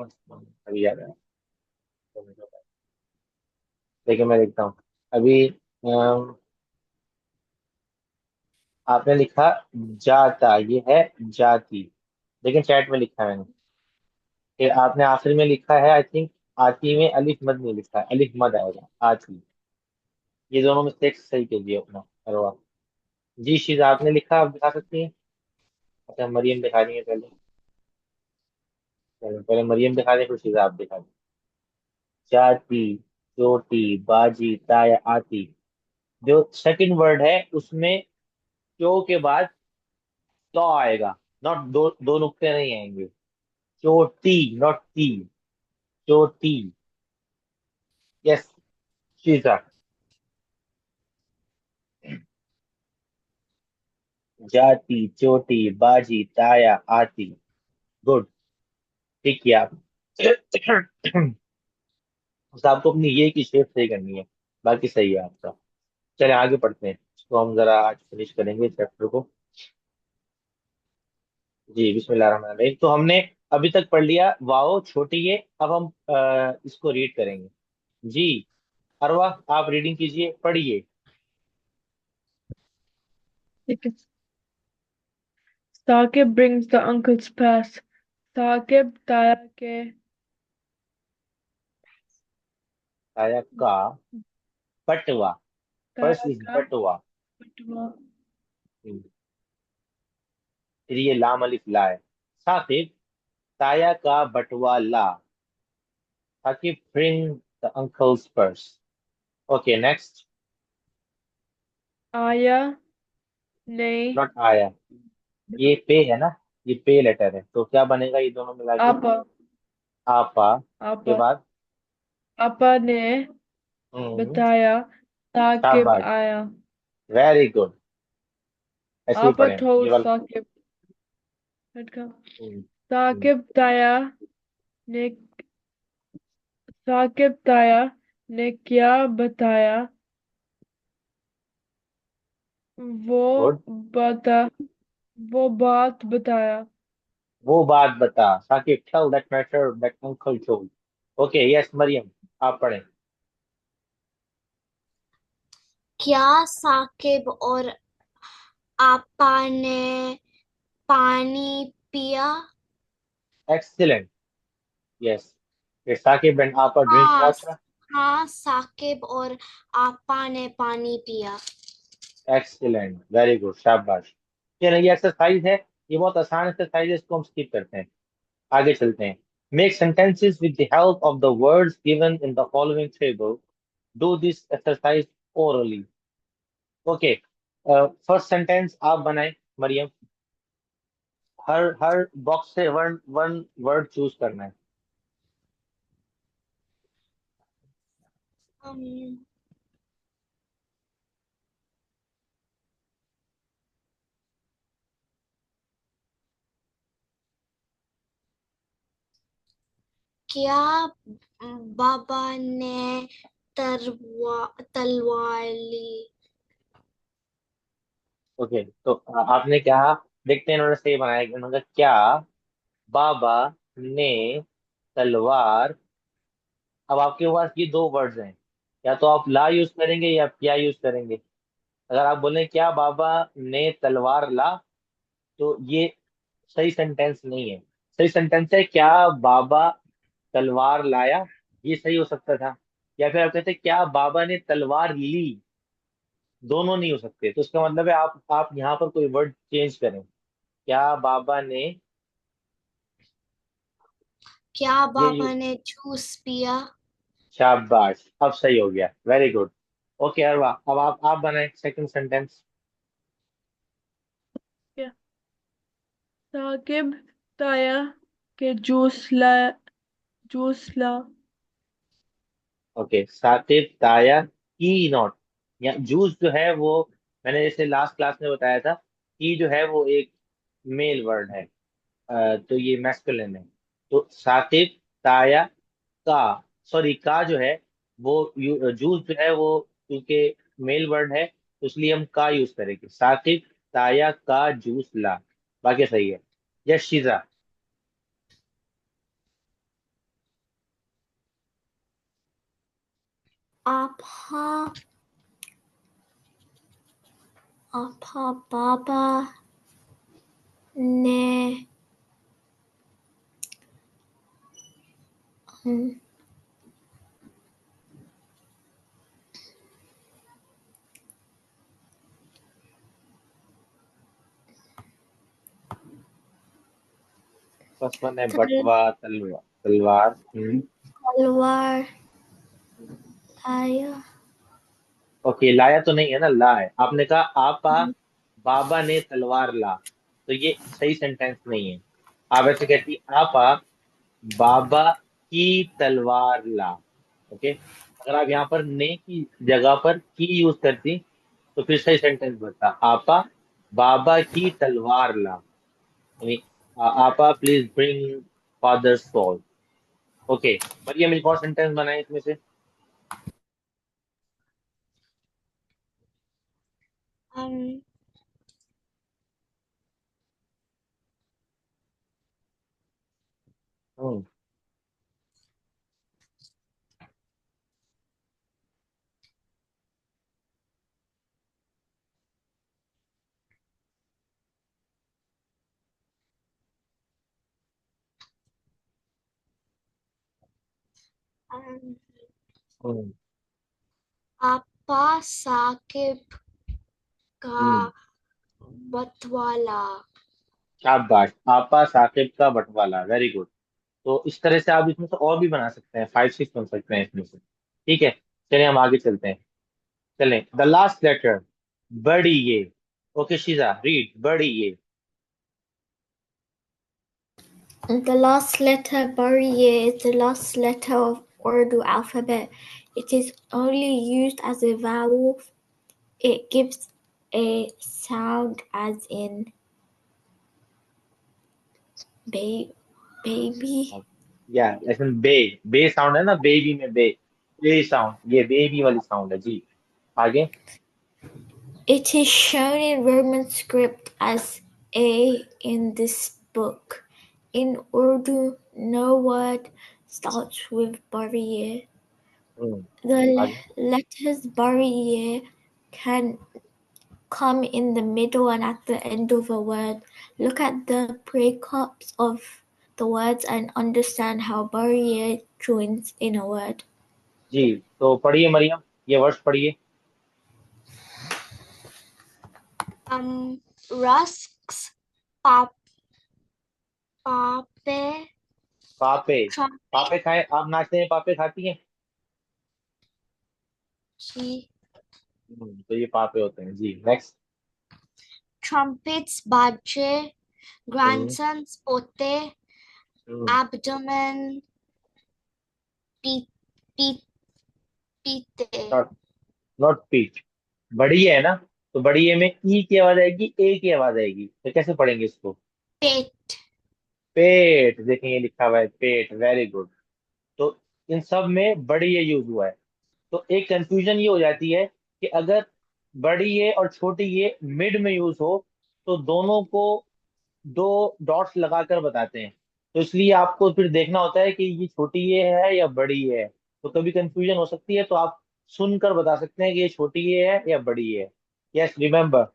अभी याद है। देखिए मैं देखता हूँ अभी। आपने लिखा जाता, ये है जाति। लेकिन चैट में लिखा है मैंने। फिर आपने आखिर में लिखा है आई थिंक, आती में अलिफ मद नहीं लिखा है, अलिफ मद आएगा आती। ये दोनों मिस्टेक सही कीजिए अपना। करो आप। जी शीज आपने लिखा, आप दिखा सकती हैं। अच्छा मरियम दिखा रही है पहले। चलो पहले मरियम दिखा दे, फिर शीजा आप दिखा दें। जाती, चोटी, बाजी, ताया, आती। जो सेकंड वर्ड है उसमें क्यों के बाद तो आएगा। नॉट दो, दो नुक्ते नहीं आएंगे। चोटी, नॉट टी। चोटी। यस शीजा। जाती, चोटी, बाजी, ताया, आती। गुड। ठीक किया आप। बस आपको अपनी ये की शेप सही करनी है। बाकी सही है आपका। चले आगे पढ़ते हैं, इसको हम जरा आज फिनिश करेंगे चैप्टर को। जी बिस्मिल्लाहिर्रहमानिर्रहीम। तो हमने अभी तक पढ़ लिया वाओ छोटी ये। अब हम इसको रीड करेंगे। जी अरवा, आप रीडिंग कीजिए, पढ़िए। ठीक है। Saqib brings the uncle's pass. Saqib ताया के ताया का बटवा। फर्स्ट ताया इज का बटवा। बटवा। फिर ये लाम अलिफ ला है। साकिब ताया का बटवा ला। Sakib bring the uncle's purse. Okay next. आया ने नॉट आया। ये पे है ना, ये पे लेटर है, तो क्या बनेगा ये दोनों मिला के। आपा आपा के आपा बाद। आपा ने हम्म। बताया साकिब शाबाश। आया। Very good. ऐसे ही आपा पढ़े ये told वाला। साकिब हटका। हम्म, हम्म, साकिब ताया ने साकिब ताया ने क्या बताया। वो गुड। बता वो बात बताया। वो बात बता, Saqib tell that matter that uncle told. Okay yes Mariam, आप पढ़ें। क्या साकिब और आपा ने पानी पिया? एक्सीलेंट। यस। फिर साकिब एंड आपा ड्रिंक हाँ, वाटर। हाँ, साकिब और आपा ने पानी पिया। एक्सीलेंट, वेरी गुड, शाबाश। चलिए ये एक्सरसाइज है, ये बहुत आसान एक्सरसाइज है, इसको हम स्किप करते हैं। आगे चलते हैं। Make sentences with the help of the words given in the following table. Do this exercise orally. Okay. First sentence आप बनाए मरियम। हर हर बॉक्स से वन वन वर्ड चूज करना है। अम, क्या बाबा ने तलवार ली? ओके तो आपने क्या, देखते हैं इन्होंने सही बनाया कि उन्होंने कहा, क्या बाबा ने तलवार। अब आपके पास ये दो वर्ड्स हैं, या तो आप ला यूज करेंगे या क्या यूज करेंगे। अगर आप बोलें क्या बाबा ने तलवार ला, तो ये सही सेंटेंस नहीं है। सही सेंटेंस है क्या बाबा तलवार लाया। ये सही हो सकता था। या फिर आप कहते क्या बाबा ने तलवार ली। दोनों नहीं हो सकते, तो इसका मतलब है आप यहाँ पर कोई वर्ड चेंज करें। क्या बाबा ने। क्या ये बाबा ने जूस पिया? शाबाश, अब सही हो गया, वेरी गुड। ओके अरवा, अब आप बनाए सेकंड सेंटेंस। क्या साकिब ताया के जूस ला। ओके सातिफ ताया की नॉट, या जूस जो है वो, मैंने जैसे लास्ट क्लास में बताया था, की जो है वो एक मेल वर्ड है। तो ये मैस्कुलिन है। तो सातिफ ताया का, सॉरी का जो है वो जूस जो है वो, क्योंकि मेल वर्ड है तो इसलिए हम का यूज करेंगे। सातिफ ताया का जूस ला। बाकी सही है। यस शीजा। आपा आपा बाबा ने फर्स्ट वन है तल, बटवा तलवार तलवार। तलवार लाया। ओके, लाया तो नहीं है ना, ला है। आपने कहा आपा बाबा ने तलवार ला, तो ये सही सेंटेंस नहीं है। आप ऐसे कहती आपा बाबा की तलवार ला। ओके, अगर आप यहाँ पर ने की जगह पर की यूज करती तो फिर सही सेंटेंस बनता आपा बाबा की तलवार ला, यानी आपा please bring father solve. Okay, Mariam एक और सेंटेंस बनाए इसमें से। um, हम्म। um, हम्म। आपा साकिब का हम्म। बटवाला। शाबाश, आपा साकिब का बटवाला, वेरी गुड। तो इस तरह से आप इसमें से और भी बना सकते हैं, 5 6 बन सकते हैं इसमें से। ठीक है, चलिए हम आगे चलते हैं। चलें, द लास्ट लेटर, बड़ी ये। ओके शीजा, रीड बड़ी ये। The last letter Bariye is the last letter of Urdu alphabet. It is only used as a vowel. It gives a sound as in ba- baby. या ऐसे बे, बे sound है ना, baby में बे, बे sound, ये baby वाली sound है जी। आगे। It is shown in Roman script as A in this book. In Urdu, no word starts with Bariye. The आगे। letters Bariye can come in the middle and at the end of a word. Look at the breakups of the words and understand how Bariye joins in a word. जी, तो पढ़िए मरियम, ये words पढ़िए। Rusks, pap, pape, पापे। पापे trumpet, खाए, आप नाश्ते में पापे खाती हैं? तो ये पापे होते हैं जी। Next. trumpets, baje, grandsons, pote, abdomen, pi- pi- pite, not, not पीच। बड़ी है ना, तो बड़ी ए में ई की आवाज आएगी, ए की आवाज आएगी, तो कैसे पढ़ेंगे इसको? pet. पेट, देखें ये लिखा हुआ है पेट, वेरी गुड। तो इन सब में बड़ी ए यूज हुआ है। तो एक कंफ्यूजन ये हो जाती है कि अगर बड़ी ए और छोटी ए मिड में यूज हो तो दोनों को दो डॉट्स लगाकर बताते हैं। तो इसलिए आपको फिर देखना होता है कि ये छोटी ये है या बड़ी ये है। तो कभी कंफ्यूजन हो सकती है, तो आप सुनकर बता सकते हैं कि ये छोटी ये है या बड़ी ये है। Yes, remember.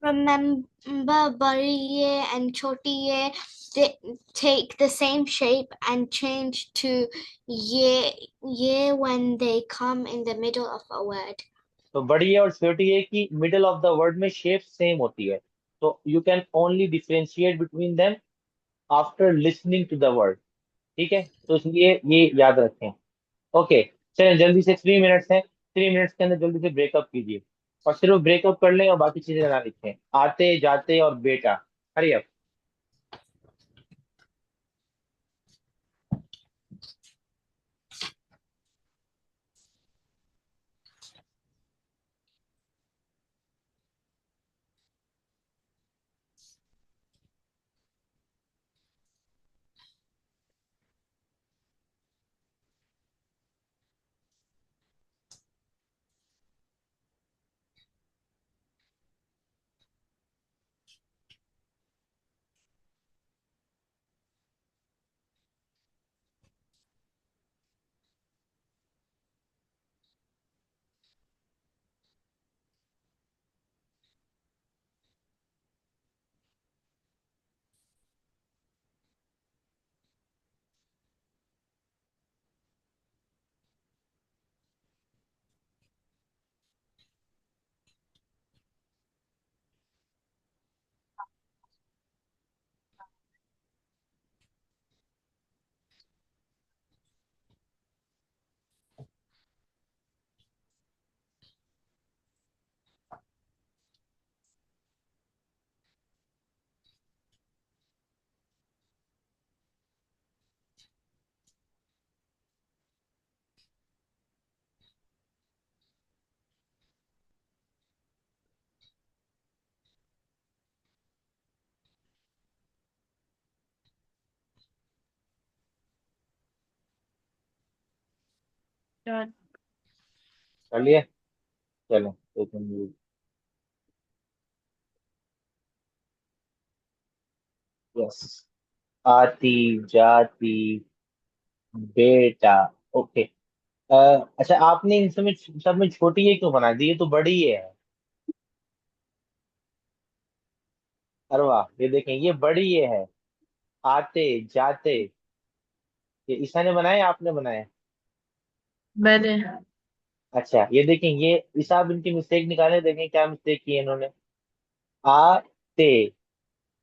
Remember, Bariye and Chotiye take the same shape and change to ye when they come in the middle of a word. तो बड़ी ए और छोटी ए की मिडल ऑफ द वर्ड में शेप सेम होती है। तो you can only differentiate between them after listening to the word. ठीक है, तो इसलिए ये याद रखें। ओके, चलें जल्दी से, 3 मिनट्स हैं, 3 मिनट्स के अंदर जल्दी से ब्रेकअप कीजिए। और सिर्फ ब्रेकअप कर लें और बाकी चीजें ना लिखें, आते जाते और बेटा। Hurry up. Done. कर लिए? चलो एक मिनट। यस। आती जाती बेटा। ओके। अच्छा, आपने इन सब में छोटी ये क्यों बना दी? ये तो बड़ी ये है। अरे वाह, ये देखें, ये बड़ी ये है। आते जाते। ये ईसा ने बनाए या आपने बनाए? मैंने। अच्छा, ये देखें, ये ईसा, आप इनकी मिस्टेक निकाले, देखें क्या मिस्टेक की है इन्होंने। आते।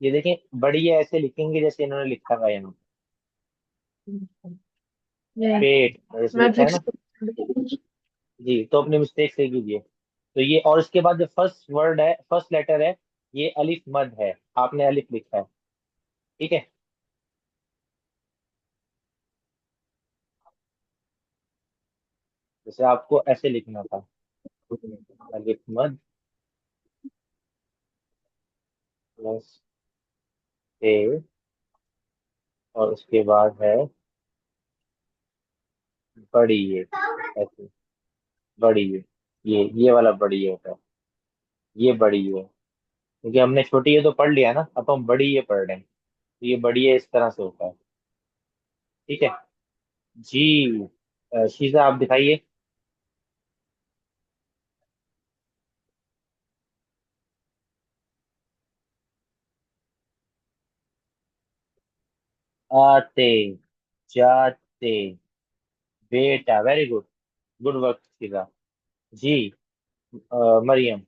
ये देखें, बड़ी ये ऐसे लिखेंगे जैसे इन्होंने लिखा था यहाँ। ये पेट जैसे मैं लिखा है फिक्स। ना। जी, तो अपनी मिस्टेक से कीजिए। तो ये, और इसके बाद जो फर्स्ट वर्ड है, फर्स्ट लेटर है, ये अलिफ मद है। आपने अलिफ लिखा है। ठीक है। जैसे आपको ऐसे लिखना था। अलिफ मद प्लस ए, और उसके बाद है बड़ी ये, ऐसे। बड़ी ये वाला बड़ी ये होता है। ये बड़ी ये, क्योंकि हमने छोटी ये तो पढ़ लिया ना, अब हम बड़ी ये पढ़ रहे हैं। तो ये बड़ी ये इस तरह से होता है। ठीक है जी। शीजा, आप दिखाइए। आते जाते बेटा, very good. Good work Sheeja ji. Mariam.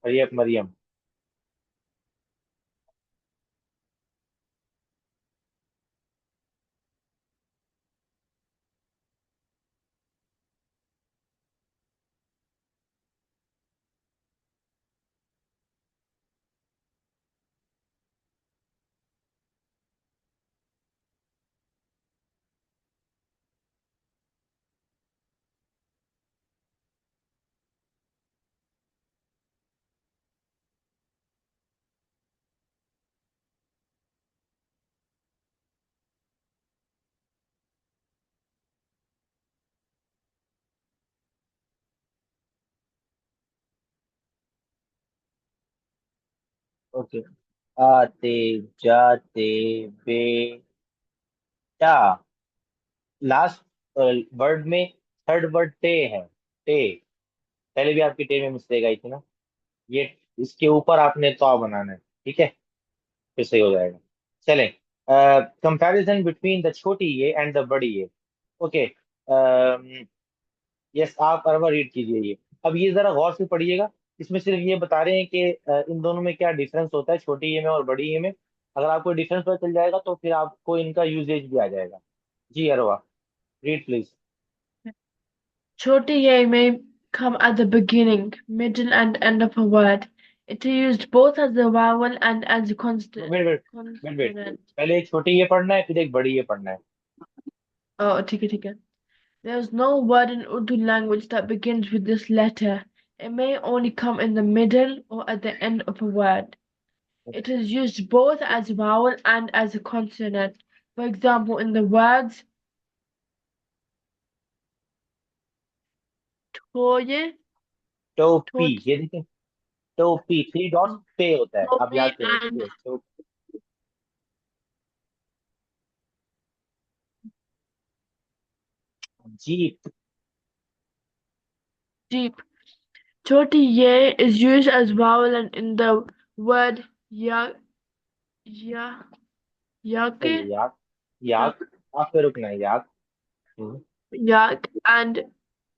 Mariam Mariam. Okay. आते जाते बेटा। लास्ट वर्ड में थर्ड वर्ड टे है। टे। पहले भी आपकी टे में मिस्टेक आई थी ना। ये, इसके ऊपर आपने तो बनाना है। ठीक है, फिर सही हो जाएगा। चलें। कंपैरिजन बिटवीन द छोटी ये एंड द बड़ी ये। ओके। यस, आप अरबा रीड कीजिए ये। अब ये जरा गौर से पढ़िएगा। इसमें सिर्फ ये बता रहे हैं कि इन दोनों में क्या डिफरेंस होता है, छोटी ये में और बड़ी ये में। अगर आपको डिफरेंस पता चल जाएगा तो फिर आपको इनका यूजेज भी आ जाएगा। जी Arwa, read please. Shorty ye may come at the beginning, middle, and end of a word. It is used both as a vowel and as a wait wait wait, consonant. पहले एक छोटी ये पढ़ना है, फिर एक बड़ी ये पढ़ना है। Oh, ठीक है. There is no word in Urdu language that begins with this letter. It may only come in the middle or at the end of a word. It is used both as a vowel and as a consonant. For example, in the words toye, टोपी, tot, ये देखिए। टोपी, three dots पे होता है, आप topi, याद करें। and jeep. jeep. Choti ye is used as vowel and in the word ya, ya, सही है, yake, याक। yak, याक। आप पे रुकना है, याक। हम्म। yak, and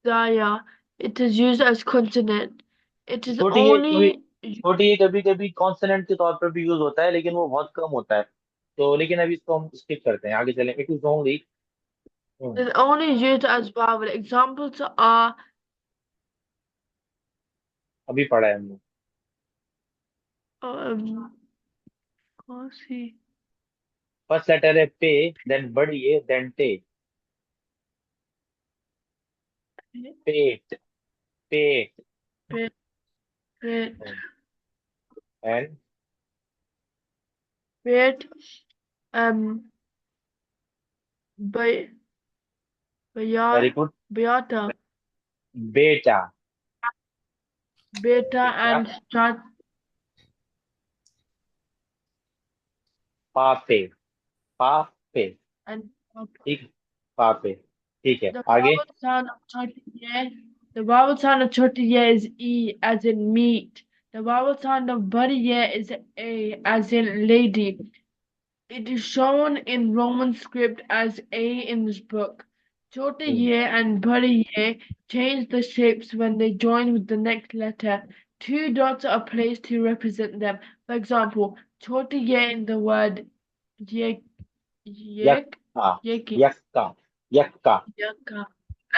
daya. It is used as consonant. It is छोटी ये कभी only छोटी ये कभी कभी कॉन्सोनेंट के तौर पर भी यूज होता है, लेकिन वो बहुत कम होता है। तो लेकिन अभी इसको हम स्किप करते हैं, आगे चलें। It is only. It's only used as vowel. Examples are अभी पढ़ा है हमने। um, कौन सी? फर्स्ट लेटर है पे, देन बड़ी ए, देन टे। पेट, पेट। Bit, bit, and bit, um, be, very beata, good. beata, बेटा, beta, बेटा। and start पापे, पापे। and ठीक, पापे। ठीक है, the आगे। vowel sound of choti ye. The vowel sound of choti ye is e, as in meat. The vowel sound of bari ye is a, as in lady. It is shown in Roman script as A in this book. Chota hmm, ye and bari ye change the shapes when they join with the next letter. Two dots are placed to represent them. For example, chota ye in the word ye, yek, यक्का, yeki, यक्का, यक्का। yaka,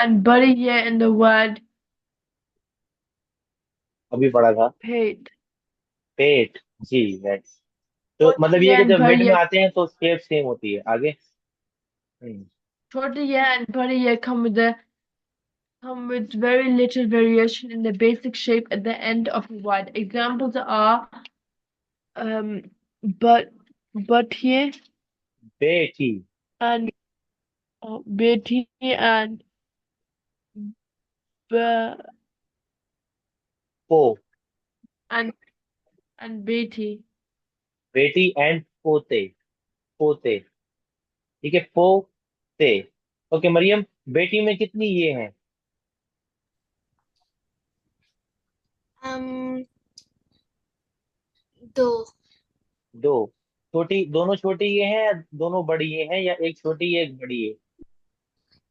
and bari ye in the word अभी पढ़ा था। pate. पेट। जी, next. तो Chota मतलब ye ये कि and जब bari mid में ye, आते हैं तो शेप सेम होती है, आगे। हम्म, chota ye and bari ye come with very little variation in the basic shape at the end of a word. Examples are um, but, here बेटी, and beti and b पो, and beti. बेटी and पोते, पोते। ठीक है, पोते। Okay Maryam, बेटी में कितनी ये हैं? Um, दो। दो। छोटी, दोनों छोटी ये हैं या दोनों बड़ी ये हैं, या एक छोटी है एक बड़ी है?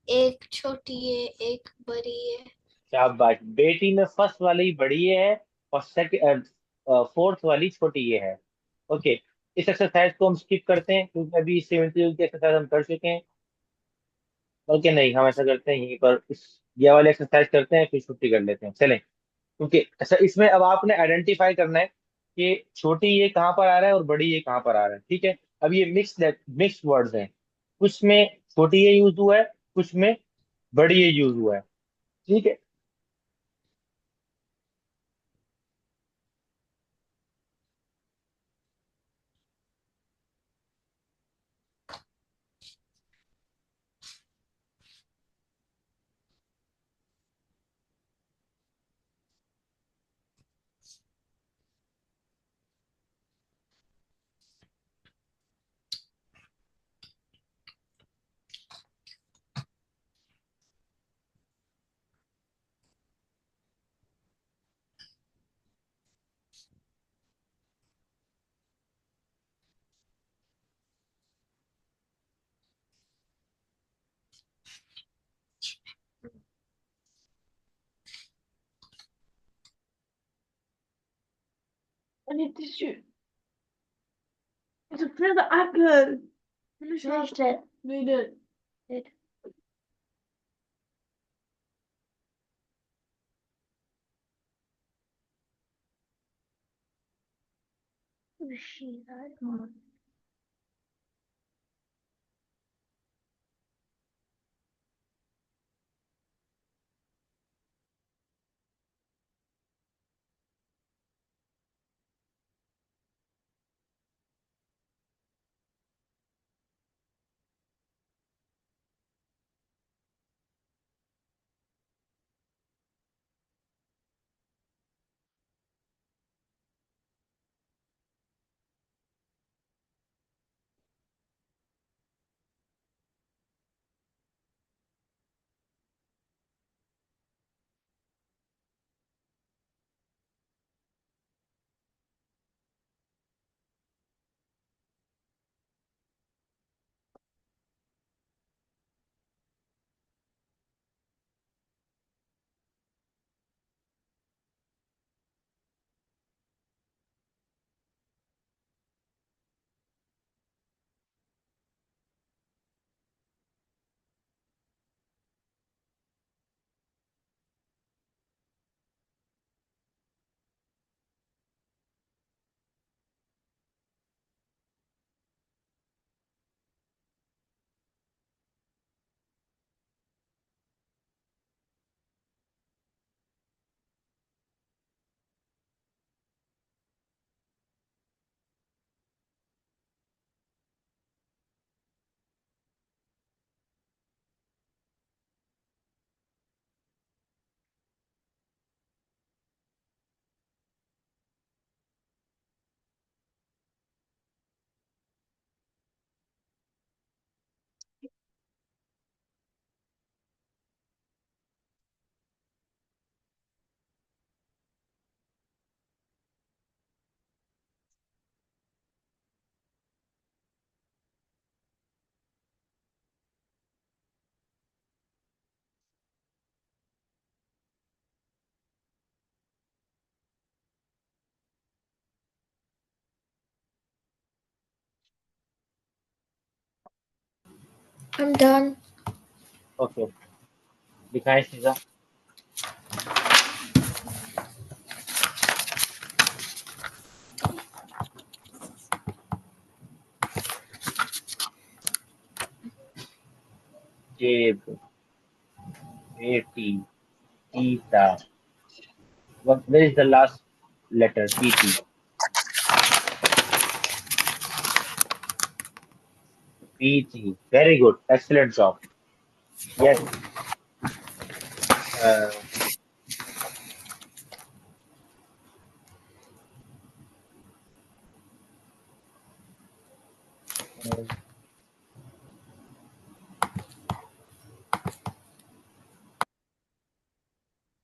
एक छोटी है, एक बड़ी है। शाबाश, बेटी में फर्स्ट वाली बड़ी ये है और सेकंड फोर्थ वाली छोटी ये है। ओके, इस एक्सरसाइज को हम स्किप करते हैं क्योंकि अभी 70 की एक्सरसाइज हम कर चुके हैं। ओके, नहीं, हम ऐसा करते हैं, यहीं पर इस ये वाली एक्सरसाइज करते हैं, फिर छुट्टी कर लेते हैं, चलें। क्योंकि ऐसा इसमें अब आपने आइडेंटिफाई करना है कि छोटी ये कहाँ पर आ रहा है और बड़ी ये कहाँ पर आ रहा है, ठीक है। अब ये मिक्स्ड वर्ड्स हैं, कुछ में छोटी ये यूज हुआ है, कुछ में बड़ी ये यूज हुआ है, ठीक है। I need tissue. It's a friend apple. Finished it. Made it. It. I'm done. Okay, दिखाएं सीधा। जेब, बेटी, पीता। What? Where is the last letter? PT. PT. Very good. Excellent job. Yes. Uh,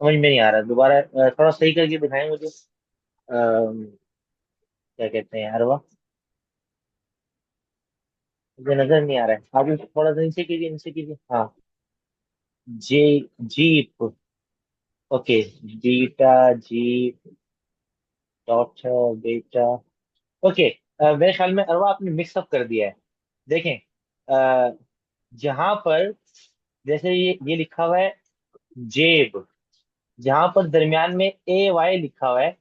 समझ में नहीं आ रहा, दोबारा थोड़ा सही करके दिखाएं मुझे। क्या कहते हैं यार, वह मुझे नजर नहीं आ रहा है। आप थोड़ा सा नीचे कीजिए, नीचे कीजिए। हाँ। J, jeep. ओके। बीटा, जीप, डॉटर, बेटा। ओके। मेरे ख्याल में अरवा आपने मिक्सअप कर दिया है। देखें, अ, जहां पर, जैसे ये लिखा हुआ है जेब, जहां पर दरमियान में AY लिखा हुआ है,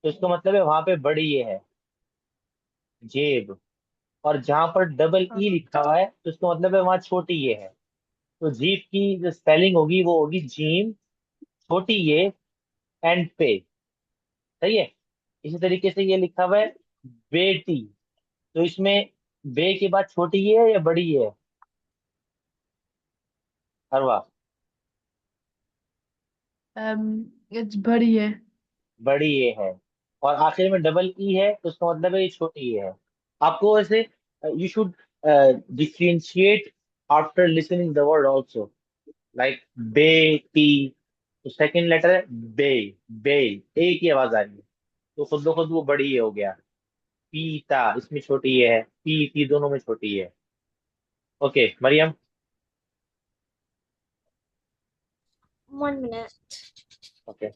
तो इसका मतलब है वहां पे बड़ी ये है, जेब। और जहां पर डबल हाँ। ई लिखा हुआ है, तो इसका मतलब है वहां छोटी ये है। तो जीप की जो स्पेलिंग होगी वो होगी जीम, छोटी ये, एंड पे। सही है। इसी तरीके से ये लिखा हुआ है बेटी, तो इसमें बे के बाद छोटी ये है या बड़ी ये है, अरवा? इट्स बड़ी है। बड़ी ये है। और आखिर में डबल ई है, तो उसका मतलब है ये छोटी ये है। आपको वैसे, you should differentiate after listening the word also, like बेटी। तो सेकंड लेटर है बे, बे, ए की आवाज आ रही है, तो खुद ब खुद वो बड़ी ये हो गया। पीता, इसमें छोटी ये है, पी दोनों में छोटी ये है। ओके मरियम। 1 minute. ओके।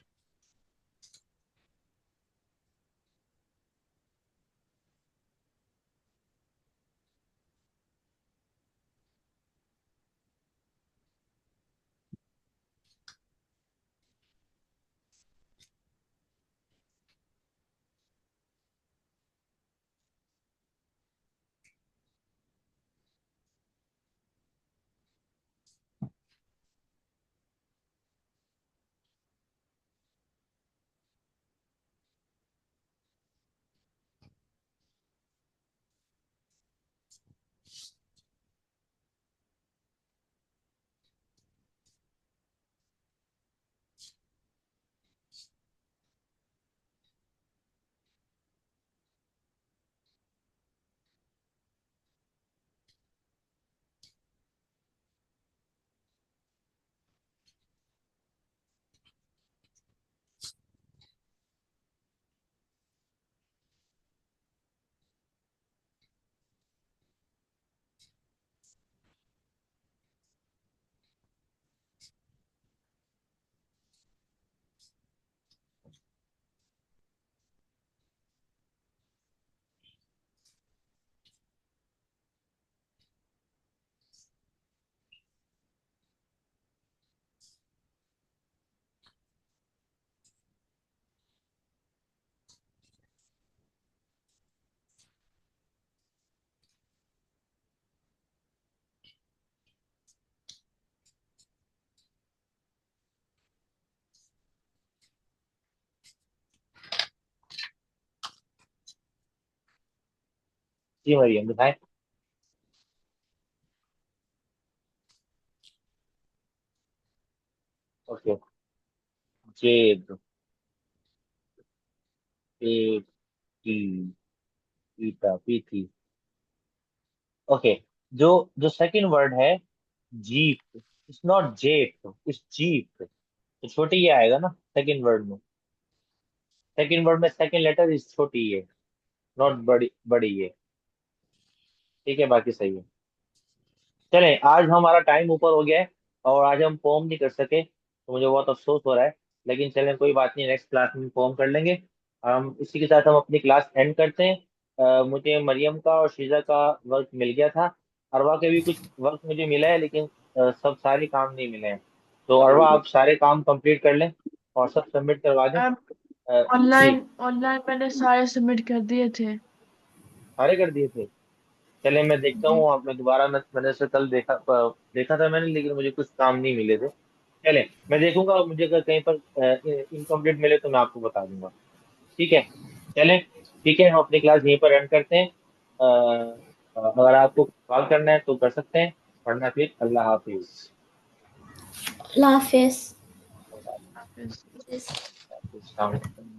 जी मरियम दिखाएं। ओके। जेब, पेटी, पीता, पीती। ओके। जो जो सेकंड वर्ड है जीप, इट्स नॉट जेप, इट्स जीप। तो छोटी ये आएगा ना सेकंड वर्ड में। सेकंड वर्ड में सेकंड लेटर इज छोटी ये, नॉट बड़ी, बड़ी ये। ठीक है, बाकी सही है। चलें, आज हमारा टाइम ऊपर हो गया है और आज हम पोम नहीं कर सके, तो मुझे बहुत अफसोस हो रहा है। लेकिन चलें, कोई बात नहीं, नेक्स्ट क्लास में पोम कर लेंगे। हम इसी के साथ हम अपनी क्लास एंड करते हैं। मुझे मरियम का और शीजा का वर्क मिल गया था। अरवा के भी कुछ वर्क मुझे मिला है, लेकिन सब सारे काम नहीं मिले हैं। तो अरवा, आप सारे काम कंप्लीट कर लें और सब सबमिट करवा दें। जी, ऑनलाइन ऑनलाइन मैंने सारे सबमिट कर दिए थे। सारे कर दिए थे। चले, मैं देखता जी। हूँ। अब मैं दोबारा, मैंने से कल देखा था मैंने, लेकिन मुझे कुछ काम नहीं मिले थे। चले, मैं देखूंगा, मुझे अगर कहीं पर इनकम्प्लीट मिले तो मैं आपको बता दूंगा। ठीक है। चलें, ठीक है, हम अपनी क्लास यहीं पर एंड करते हैं। अगर आपको कॉल करना है तो कर सकते हैं, वरना फिर अल्लाह हाफिज। Allah Hafiz. हाफिज। Yes. अस्सलाम वालेकुम।